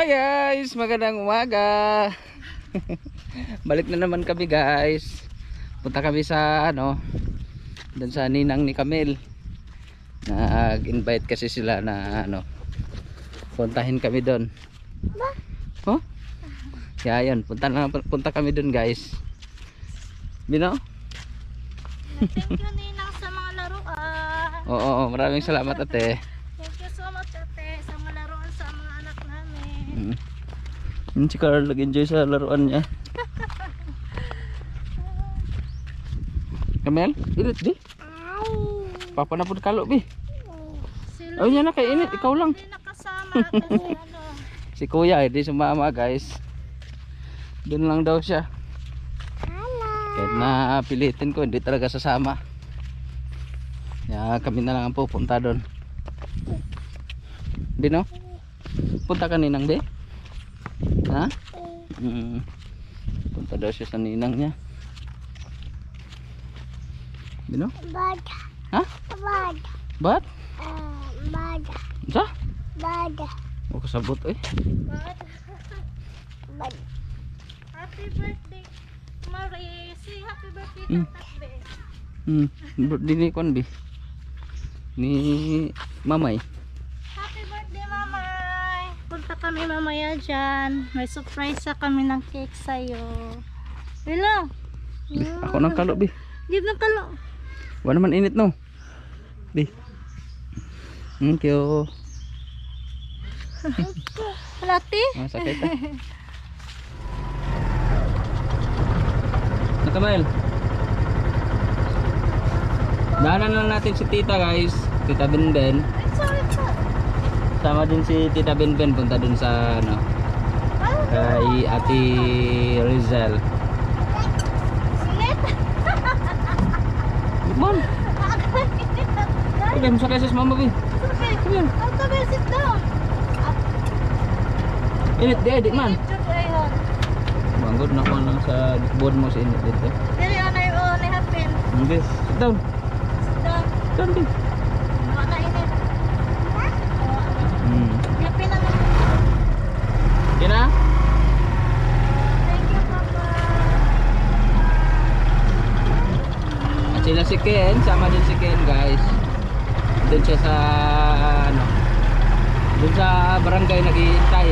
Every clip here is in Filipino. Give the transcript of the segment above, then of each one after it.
Hi guys, magandang umaga. Balik na naman kami guys. Punta kami sa doon sa ninang ni Camille. Nag-invite kasi sila na puntahin kami doon. Oh? Kaya yun, punta kami doon guys. Bino? Thank you ninang sa mga laruan. Oo, maraming salamat ate. Thank you so much ate sa mga laruan sa mga anak namin. Si Carl nag-enjoy sa laruan niya. Camille, init di? Papa na po kalo bi. Oh niya na kay init, ikaw lang. Hindi nakasama ate Si kuya di sumama guys. Doon lang daw siya. Kahit na pilitin ko hindi talaga sasama. Kaya kami na lang ang pupunta doon. Bino? Punta ka ninang di? Ha? Punta daw siya sa ninang niya. Bino? Bad. Ha? Bad. Ba't? Bad. Sa? Bad. O kasabot eh. Bad. Bad. Happy birthday Marie. Say happy birthday Tatbe. Birthday ni Kwan bi. Ni Mamay. Happy birthday Mamay. Punta kami mamaya dyan. May surprise kami ng cake sa'yo. Hello. Ako nang kalo bi. Give ng kalo. Wala naman init no. Bi. Thank you. Lati? Sakit ah. Nakamel. Daanan lang natin si Tita guys. Tita Benben. Sorry. Sama din si Tita Benben. Punta dun sa kay Ate Rizal. Sinet? Man. Okay, masakay sa mama bi. Okay. Ayan. Come here, sit down. Init di man. Ayun. Banggod na ko lang sa board mo sa init dito. Dili anay o ni happen. Okay, sit down. Sit down. Sit down din. Wala init. Happy na lang. Kina? Thank you, Papa. At sila si Ken, sama din si Ken guys. Doon siya sa doon sa barangay naghihintay.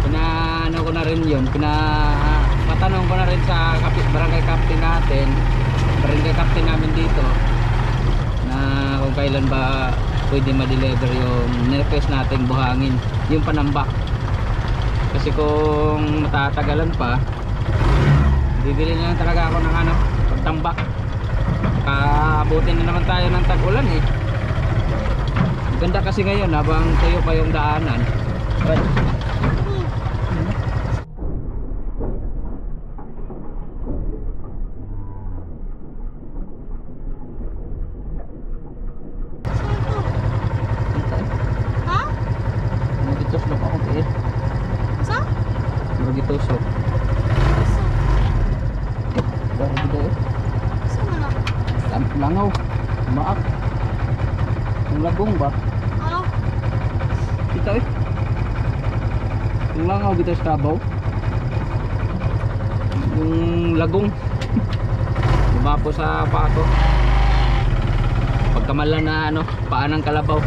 Pinaano ko na rin yun, patanong ko na rin sa barangay captain natin, barangay captain namin dito, na kung kailan ba pwede ma-deliver yung nirequest nating buhangin, yung panambak. Kasi kung matatagalan pa, bibili na lang talaga ako ng pagtambak. Kaabutin na naman tayo ng tag-ulan eh. Ganda kasi ngayon habang tuyo pa yung daanan. Ha? Magitusok ako eh. Sa? Magitusok. Dari gede eh. Sa mana? Langaw. Maak. Yung lagong ba? Oh. Kita eh. Yung langaw dito sa Tabaw. Yung lagong. Lumapo sa pato. Pagkamalan na paan ng kalabaw.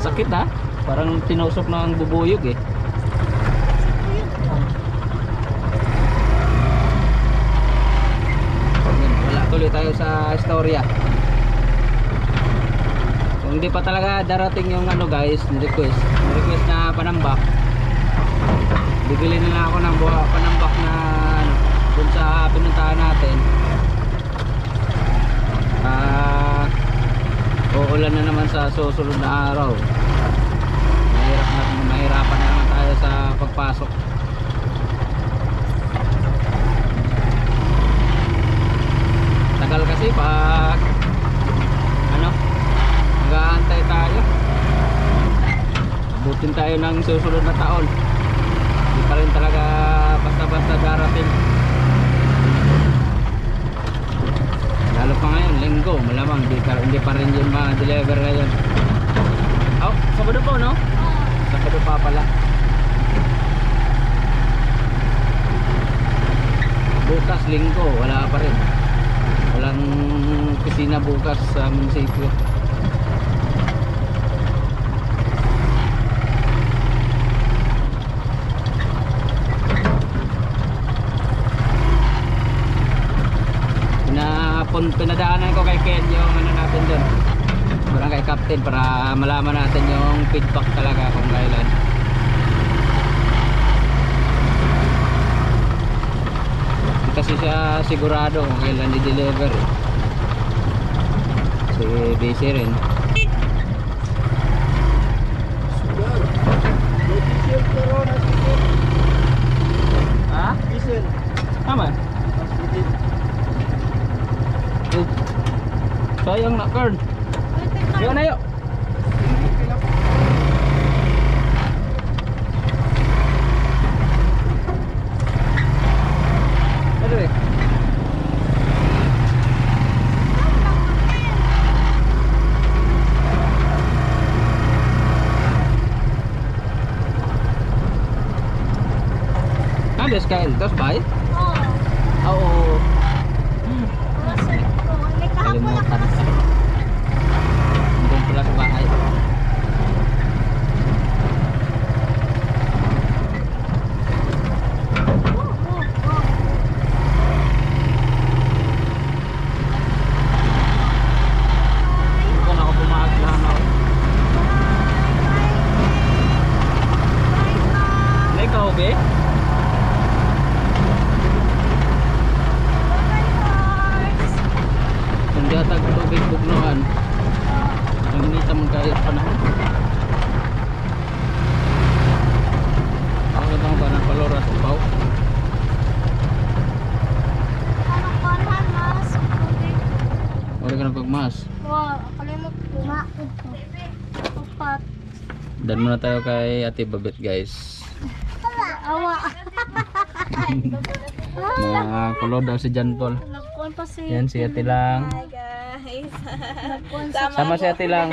Sakit ha? Parang tinusok na ang bubuyog eh. Wala tuloy tayo sa istorya. Kung hindi pa talaga darating yung guys, request na panambak, bibili na lang ako ng panambak na dun sa pinuntahan natin. Uulan na naman sa susunod na araw. Mahirapan na naman tayo sa pagpasok. Tagal kasi pag mag-aantay tayo. Abutin tayo ng susunod na taon. Hindi pa rin talaga basta-basta darating. Lalo pa ngayon, linggo, malamang lang, hindi pa rin yun ma-deliver ngayon. Oh, Sabado po, no? Sabado pa pala. Bukas linggo, wala pa rin. Walang kusina bukas sa munisipyo. Pinadaanan ko kay Ken yung ano natin doon, barangay captain, para malaman natin yung feedback talaga kung kailan. Hindi kasi siya sigurado kung kailan i-deliver. Kasi busy rin. Ha? Tama? Sayang na, Kern. Yun na yun. Ano eh? Habis kain, terus baik? Oo. Kalimutan. Doon pala sa bahay. Kung ako pumakas lang ako. Na ikaw, be? Kung datag tubig bugnuan, ang inita mong kahit panahon. Ako na ba ng paloras o pao? Wala ka ng pagmas. Kalimot kumakot ko. Upat. Dan muna tayo kay Ate Babet, guys. Awa. Mga kulod daw si John Paul. Nagkuhan pa si... Yan si Ate lang. Hi guys. Sama si Ate lang.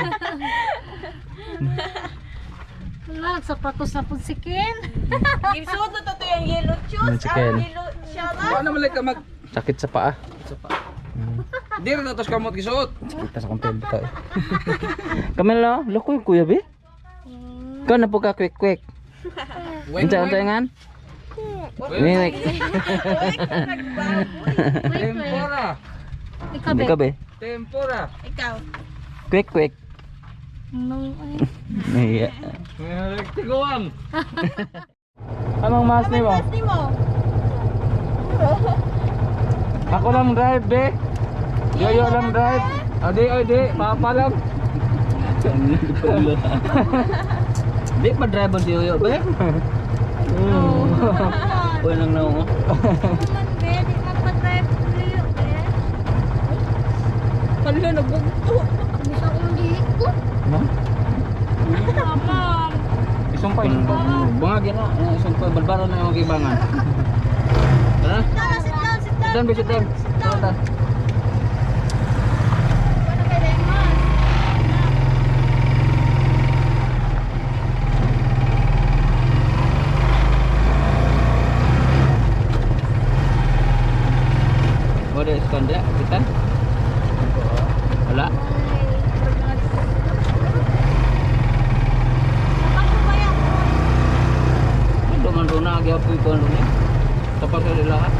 Wala, nagsapatos na po si Ken. Gisuot na to yung yellow shoes. Ano si Ken? Yellow shawla. Ano naman ka mag... Sakit sa paa. Di rin natos kamot gisuot. Kita sa kumpel bitaw. Kamela, loko yung kuya be. Kau na po ka quick. Unsa ngan? Wait. Tempura. Ikaw Ikaw be. Tempura. Ikaw. Quick. Nung Iya. Tiguan. Anong mas ni mo? Pasti mo. Ako lang drive be. Yoyo lang drive. Adi, papa lang. Di pa driver si Yoyo be. Uy nang nao. man be, di magpa-drive liyo be. Palo na bugto. Bisa kong dihiko. Tama. Isumpay. Bangagi na. Isumpay balbaro na yung gibangan. Tara. Sit down. Sit down be, sit down. Tara. Ano kay Remas? Ada skanda kita? Wala. Dengan runa lagi apa itu runa? Tapos sa lahat.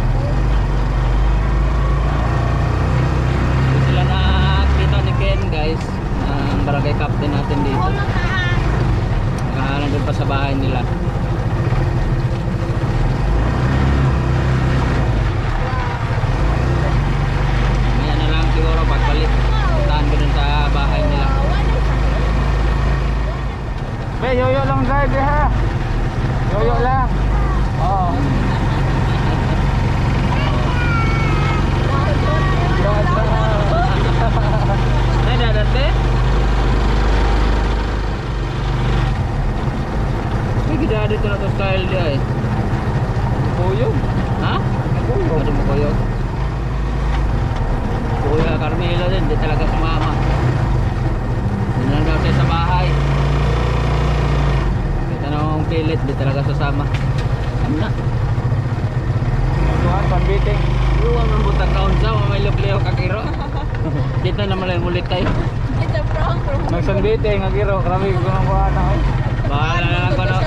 Sila na kita ni Ken, guys. Ang barangay captain natin dito. Nandun pa sa bahay nila. Maya na lang siguro pagbalik. Puntahan ko dun sa bahay nila. Be, yoyo lang drive ha. Yoyo lang. Oo. Nada dati? May gida Leo kagiro. Dito naman lang ulit tayo. Ito prank. Nagsandite nga giro, grabe ko nang kuha na eh. Bahala na lang ko no.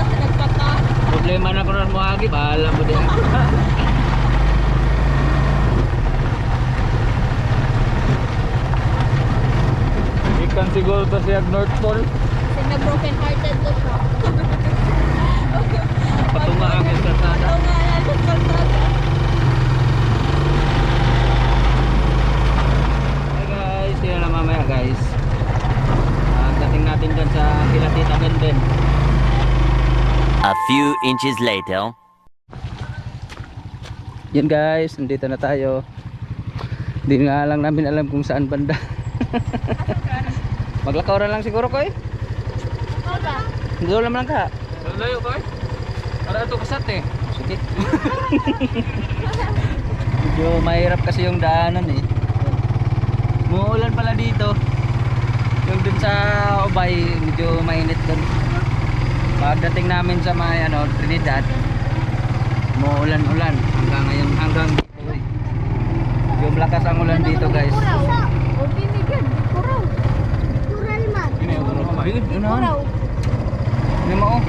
Problema na ko na mo agi, bahala mo din. Ikan siguro to siya North Pole. Kasi na broken hearted to siya. Patunga ang kalsada. Ano nga yan sa kalsada? Hi guys, sila na mamaya guys. Dating natin dyan sa kila Tita Benben. A few inches later. Yan guys, nandito na tayo. Hindi nga lang namin alam kung saan banda. Maglakaw na lang siguro ko eh. Hindi lang ka. Layo ko eh. Para ito kasat eh. Sige. Medyo mahirap kasi yung daanan eh. Muulan pala dito. Yung dun sa Ubay, medyo mainit dun. Pagdating namin sa may Trinidad, muulan-ulan hanggang ngayon, hanggang dito eh. Yung lakas ang ulan dito guys. O binigyan. Kuraw. Kural man. Ini yung ulo kamay. Kuraw. Hindi mo oh.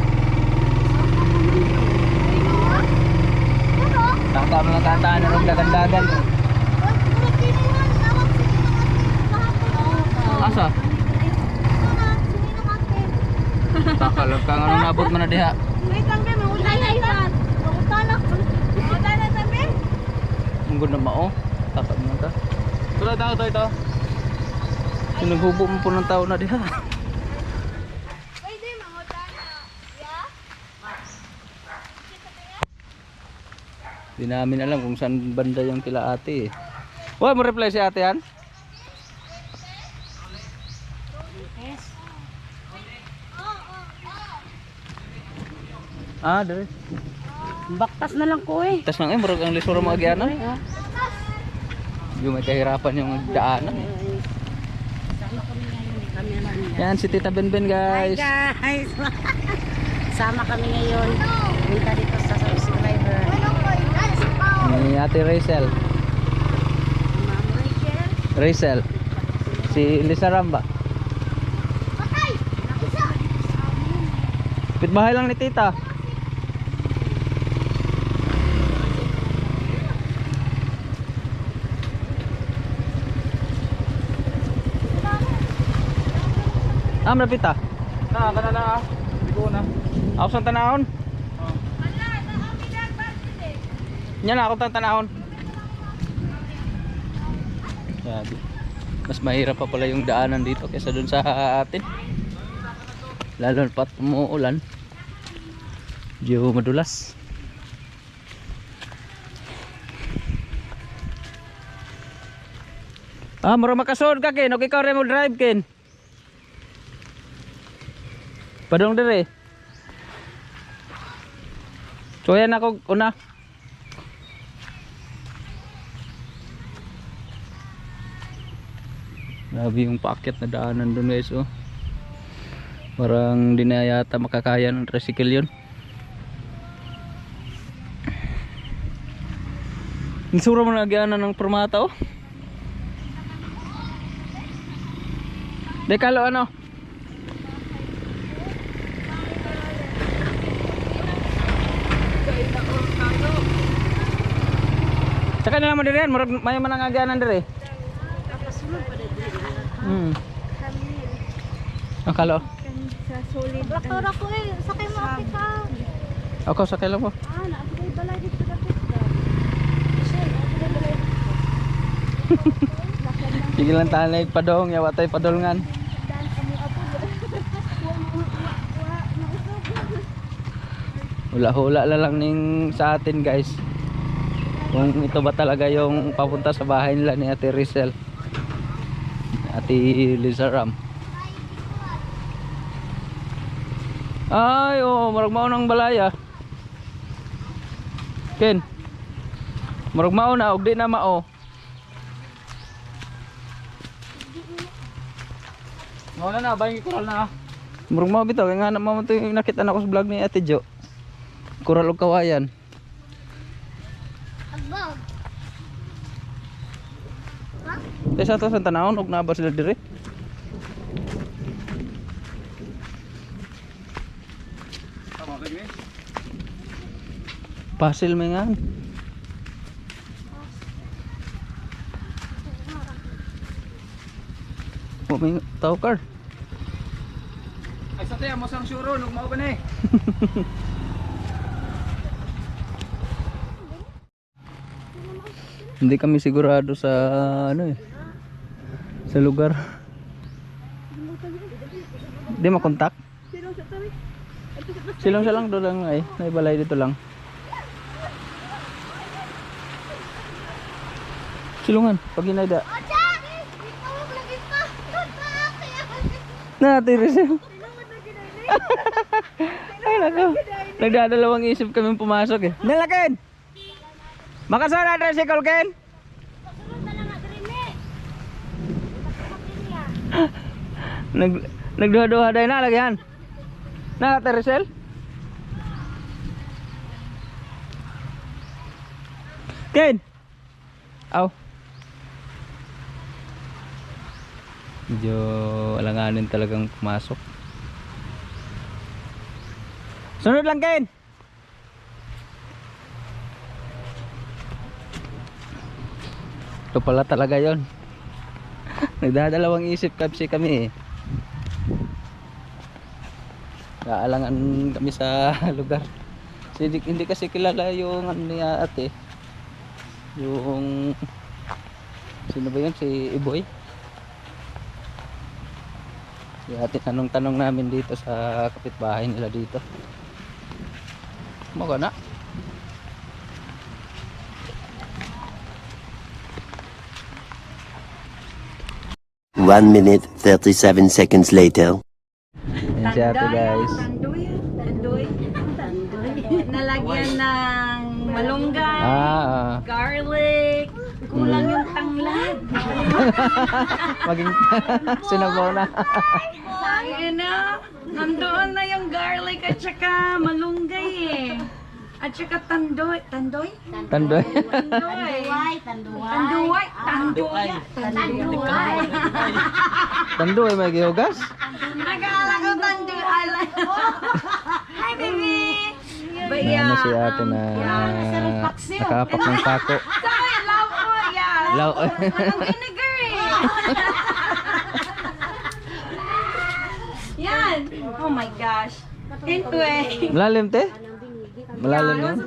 Tama lang tataan na rin dagan-dagan. Asa? Takalag ka nga nabot mo na diha. Wait lang kami. Ulan na isan. Utalak. Ulan na sabi. Ang ganda mo oh. Takot mo ka. Tulad tao to ito. Sinaghubo mo po ng tao na diha. Pwede mangutan na. Yeah? Di namin alam kung saan banda yung kila ate eh. Wala mo reply si ate yan? Ah, dari. Baktas na lang ko eh. Tas nang murag ang lisura mo agyanan. Yung may kahirapan yung daanan. Yan si Tita Benben guys. Guys, sama kami ngayon. Punta dito sa subscriber. Ni Ate Rachel. Rachel. Si Lisa Ramba. Pitbahay lang ni Tita. Ah, malapit ah. Na, kana na ah. Hindi ko na. Ako sa tanahon. Nya na ako tang tanahon. Sabi. Mas mahirap pa pala yung daanan dito kaysa dun sa atin. Lalo pat umuulan. Medyo madulas. Ah, mura makasod ka ken, okay ka mo drive ken. Padong dire. So yan ako una. Grabe yung paakyat na daanan doon guys oh. Parang di na yata makakaya ng tricycle yun. Nisura mo na agyanan ng permata oh. Dekalo ano? Saka nila mo diri yan, may manangagyanan diri. Akala oh. Sa solid. Doktora ko eh, sakay mo ate ka. Ako sakay lang mo. Ah, naapagay balay dito sa pista. Sige lang tanay padong, yawa tayo padolngan. Hula-hula lang ning sa atin guys. Kung ito ba talaga yung papunta sa bahay nila ni Ate Rachel. Ate Lisa Ram. Ay, oh, marag mao ng balaya. Ken. Marag mao na og di na mao. Wala na, bayang ikural na ah. Marag mao bitaw kay nga na mo to yung nakita na ko sa vlog ni Ate Jo. Kural og kawayan. Sa ato sa tanawon og naa ba sila dire? Pasil may nga. May tao car. Ay sa tayo mo sang suro nung mao ba ni? Hindi kami sigurado sa ano eh. Sa lugar. Hindi makontak. Silong siya lang doon lang ay. Naibalay dito lang. Silungan. Pag inayda. Natirisin. Ay nako. Nagdadalawang isip kami pumasok eh. Nalakin! Makasama na tricycle Ken? Nagduha-duha dahil na lagyan. Naka-tricycle? Ken! Aw. Medyo alanganin talagang pumasok. Sunod lang Ken! Ito pala talaga yon. Nagdadalawang isip kasi kami eh. Naalangan kami sa lugar. Hindi kasi kilala yung ano ni ate. Yung sino ba yun? Si Iboy. Si ate tanong-tanong namin dito sa kapitbahay nila dito. Maka na. 1 minute 37 seconds later. Yan si ate guys. Tandoy. Nalagyan ng malunggay, garlic, kulang yung tanglad. Maging sinabaw na. Sayang na, nandoon na yung garlic at saka malunggay eh. At saka tandoy. Tandoy. Tanduay. Tandoy may gihugas. Nag-aalala ko tanduay. Hi, baby! Na si ate na nakapak ng pako. Sorry, law ko, yeah. Law. Anong vinegar eh. Yan. Oh my gosh. Anyway. Malalim te? Malalim yun?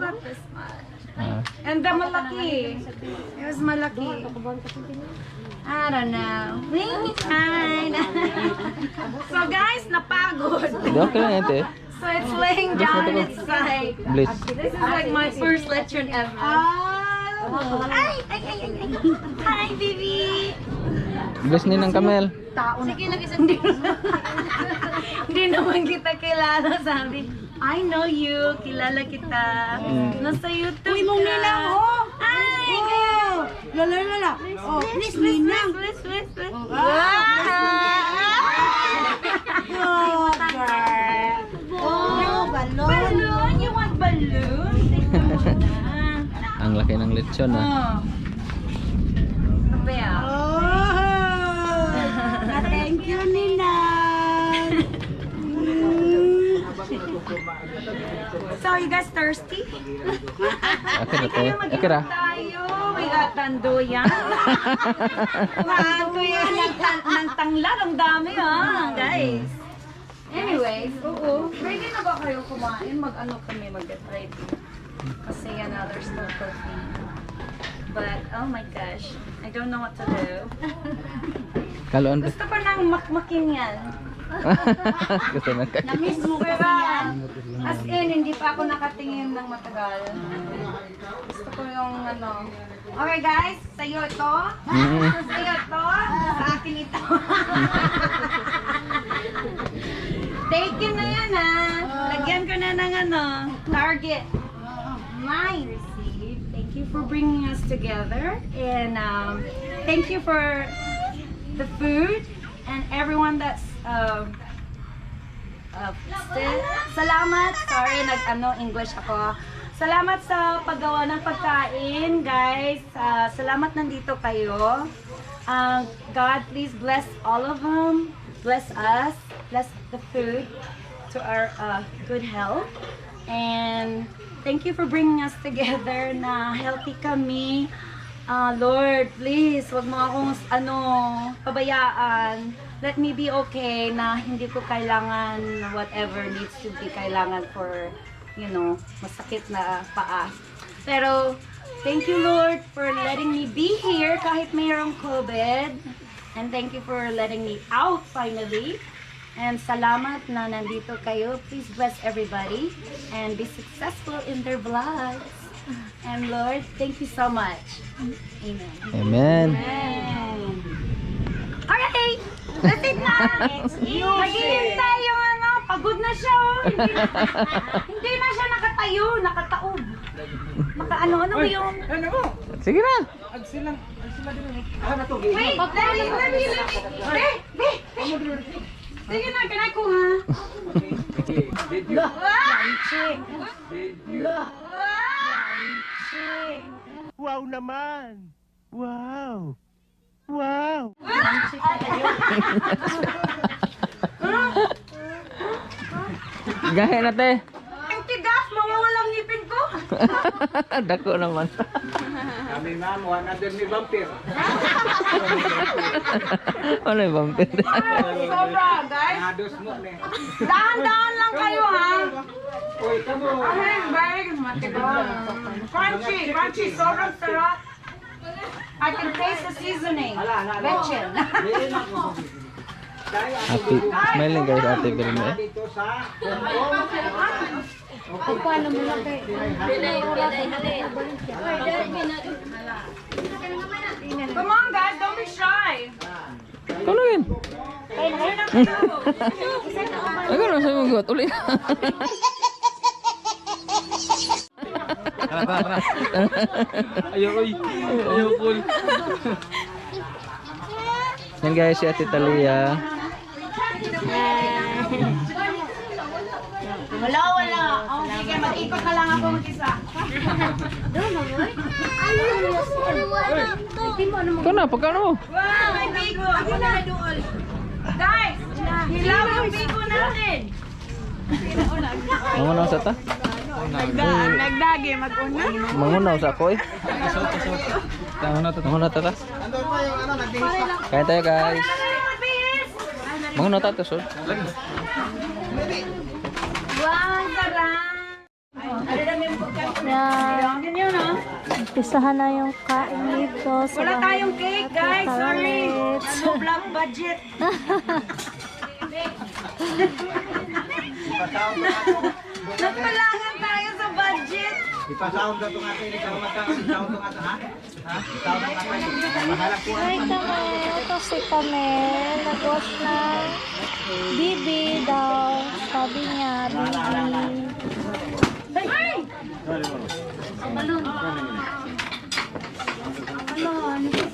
And the malaki. It was malaki. I don't know. So guys, napagod. Hindi okay lang yan te. So it's laying down in its side. Bliss. This is like my first lecture ever. Ay! Hi, baby! Bliss ni ng kamel. Sige, hindi naman kita kilala, sabi. I know you, kilala kita. Nasa YouTube Uy, mong ninang, oh! Ay! Lala. Oh, please, ninang. Please. Oh, girl. Oh, balon. Balloon? You want balloon? Ang laki ng lechon ah. Oh. Kapaya. Oh, thank you, ninang. So, you guys thirsty? Akira te. Tayo Akira. tayo. We got tandoyan. Tandoyan ng tanglad. Ang dami guys. Anyways, ready na ba kayo kumain? Mag-ano kami, mag-ready. Kasi there's no coffee. But, oh my gosh, I don't know what to do. Kaloan ba? Gusto ko nang makmakin yan. Gusto na ka. Namiss mo kasi Pero, yan. as in, hindi pa ako nakatingin ng matagal. Gusto ko yung ano. Okay guys, sa'yo ito. Sa'yo ito. Sa akin ito. Take it na yan Lagyan ko na ng Target. My receipt. Thank you for bringing us together. And thank you for the food and everyone that's salamat. Sorry, English ako. Salamat sa paggawa ng pagkain, guys. Salamat nandito kayo. God, please bless all of them. Bless us. Bless the food to our good health. And thank you for bringing us together na healthy kami. Lord, please, wag mo akong pabayaan. Let me be okay na hindi ko kailangan whatever needs to be kailangan for, masakit na paa. Pero, thank you, Lord, for letting me be here kahit mayroong COVID. And thank you for letting me out finally. And salamat na nandito kayo. Please bless everybody and be successful in their vlogs. And Lord, thank you so much. Amen. Amen. Amen. Alright! That's it na! Maghihintay yung pagod na siya oh. Hindi na siya nakatayo, nakataob. Ano yung... Sige na. Wait! Dali! Be! Sige na, kanay ko ha. Wow naman! Wow! Wow! Gaya na te. Ang tigas, mawawalang ngipin ko. Dako naman. Kami ma'am, wala din ni vampir. Ano yung vampir? Sobra, guys. Nados mo ne. Dahan-dahan lang kayo ha. Uy, kamo. Ay, bag, matigas. Crunchy, sobrang sarap. I can taste the seasoning. Betchin. Happy smiling guys, Ate Vilma. Dito sa Come on guys, don't be shy. Kano yun? Ako na sa mga got. Uli na. Ayaw, Paul. Yan guys, si Ate Talia. Wala. Oh, sige, mag-ikot na lang ako mag-isa. Kana, pagkano mo? Wow, may bigo. Guys, hilaw yung bigo natin. Mangunaw sa ta? Nagdagi, mag-una. Mangunaw sa ko eh. Mangunaw ta ta? Kaya tayo guys. Mangunaw ta ta, sir. Wow, ang sarap. Yan. Ganyan na. Pisahan na yung kain dito. Sa Wala tayong cake, guys. Sorry. Carrots. Ano, black budget. Nagpalangan tayo sa budget. ipasound ka tong atin, ikaw mataon, sound tong atin ha? Ha? Sound tong atin. Mahalak po. Hi Kamel. Ito si Kamel. Nag-wash na. Bibi daw. Sabi niya, Bibi.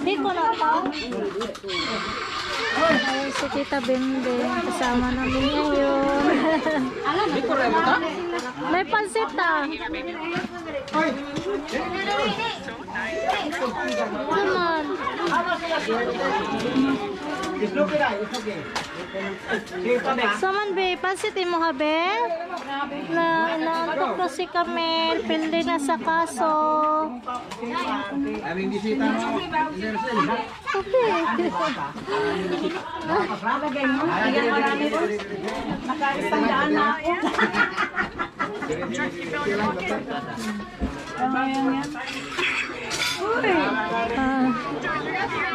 Hindi ko na pa. Ayun si Tita Bimbe. Kasama namin ngayon. May pansit ah. Come on. It's okay na, it's okay. Sige pa next. Saman be, pansitin mo ha be? Na inaantok na si Kamel. Pildi na sa kaso. Aming bisita mo. Okay. Lagay mo. Bigyan marami po. Nakaisandaan na ako.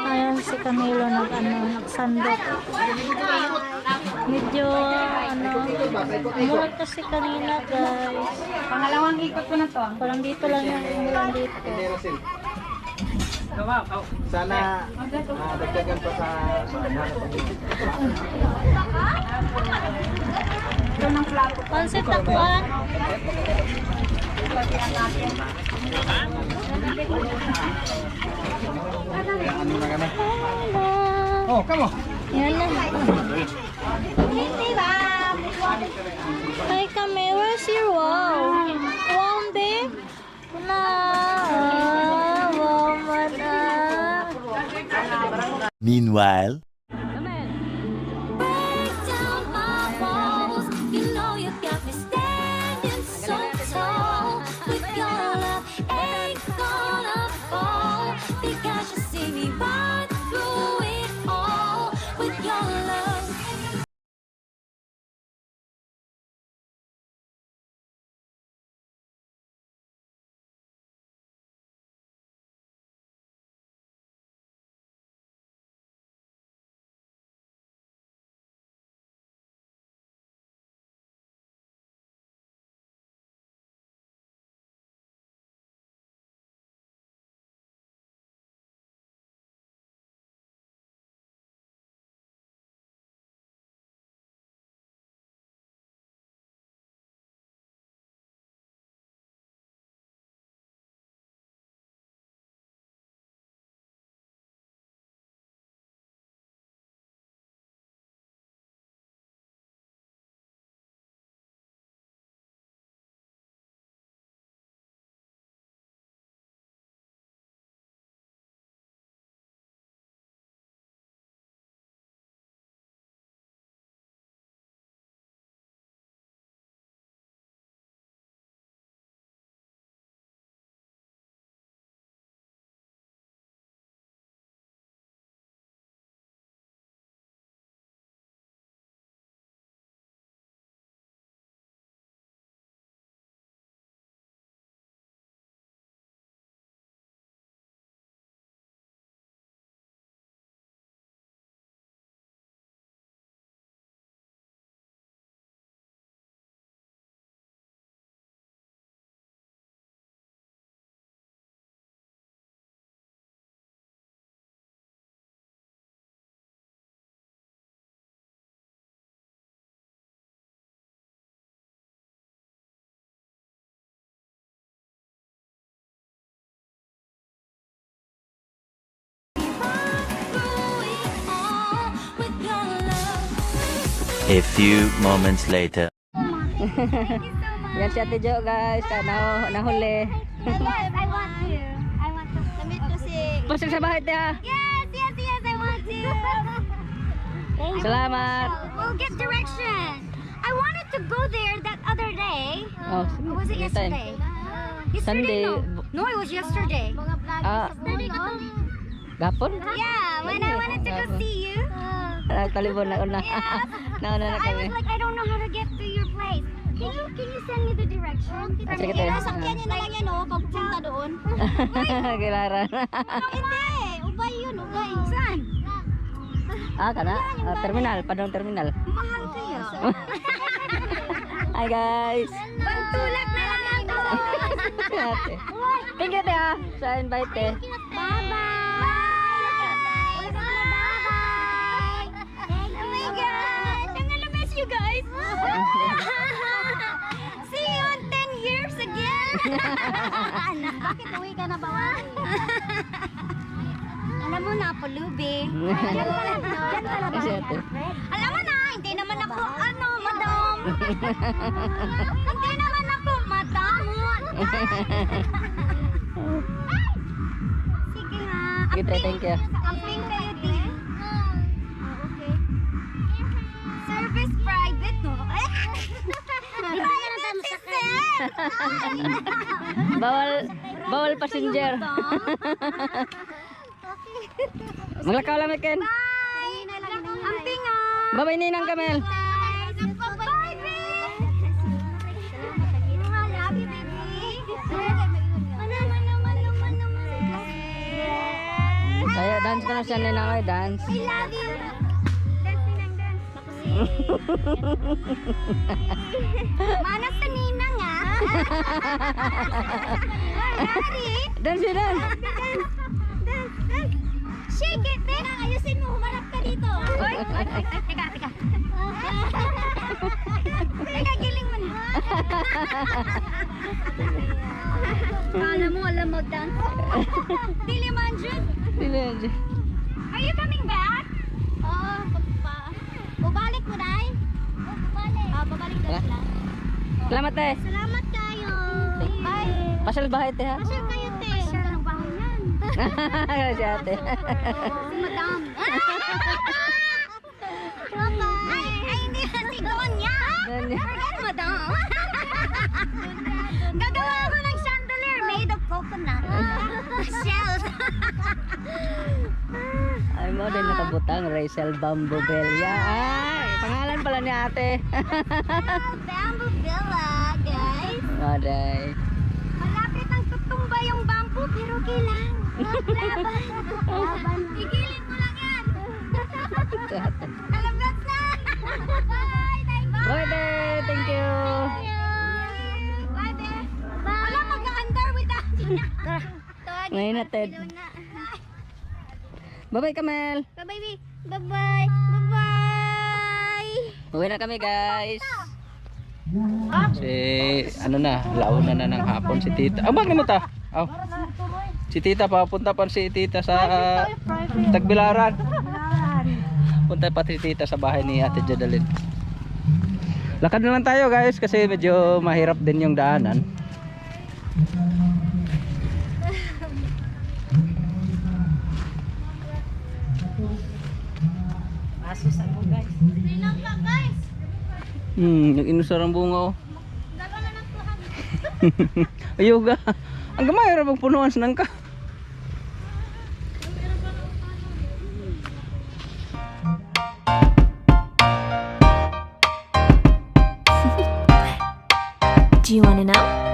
Ayan si Camilo nagsandok. Medyo umulan kasi kanina guys. Pangalawang ikot ko na to. Parang dito lang yung umulan dito. Sana dagdagan pa sa Ito ng plato. Pansit takwan. Oh, come on. Yan na. Hi Kame, where's your wow? Wow, babe? Na. Wow, mana. Meanwhile. Break down my walls. You know you got me standing so tall. With your love, ain't gonna fall. Because you see me right through it all. With your love. A few moments later. Yan si Ate Jo guys, nahuli. I want to. I want to. Damit kasi. Pasok sa bahay niya. Yes, yes, yes, I want to. Salamat. We'll get direction. I wanted to go there that other day. Oh, Or was it anytime. yesterday? Sunday. No, it was yesterday. Ah, gapon? Yeah, when I wanted to go see you. Talibon na una. Nauna na I kami. was like, I don't know how to get to your place. Can you send me the direction? Sige tayo. Sasakyan niyo na lang yan, oh, pagpunta doon. Gilaran. Hindi, ubay yun, ubay. Saan? Kana? Terminal, Padong Terminal. Mahal kayo. Hi guys. Pagtulak na lang ako. Ate. Thank you Ate sa invite eh. Bye-bye. Bye-bye. Oh my gosh, I'm gonna miss you guys. See you in 10 years again. Bakit uwi ka na ba? Alam mo na, pulubi. Kasi ate. Alam mo na, hindi naman ako, madam. Hindi naman ako, madam. Sige nga. Sige, thank you. Amping kayo din. Okay. Service private, no? Private si Sir. Bawal passenger. Maglakaw lang Ken. Bye. Amping nga. Bye-bye Ninang Kamel. Bye, baby. Love you, baby. Ayo dance ka na siya Ninang ay dance. I love you. Dance, Ninang, dance. Mana sa Ninang, ah. Ready? Dance yun dance. Shake it, then. Ayusin mo, humarap ka dito. Oy, teka. Teka, giling mo na. Kala mo, alam mo dance. Dili man, Jun. Are you coming back? Oo, babalik mo, Day? Babalik na sila. Salamat eh. Salamat kayo. Bye. Pasal bahay te ha. Pasyal kayo, te. Pasyal ang bahay yan. Si ate. Si Madam. Ay, hindi na si Donya. Forget Madam. Gagawa ako ng chandelier made of coconut. Shells. Ay mo din nakabutang Rachel Bambobelia. Ay, pangalan pala ni ate. Bamboo Villa, guys. Aday. Malapit ang tutumba yung bamboo, pero kailan? Laban. Igilin mo lang yan. Kalabas na. Bye, Day. Thank you. Bye, Be. Wala mag-under without you. Ngayon natin. Bye-bye, Kamel. Bye-bye, Be. Bye-bye. Bye-bye. Uwi na kami, guys. Si ano na, launa na ng hapon si tita. Bakit mo ta? Oh. Si tita papunta pa si tita sa Tagbilaran. Punta pa si tita sa bahay ni Ate Jadalyn. Lakad na lang tayo guys kasi medyo mahirap din yung daanan. Asus ako guys. Yung inusar ang bunga oh. Dalawa na ng tuhan. Ayuga. Ang gamay ra magpunuan sa nangka. Do you want to know?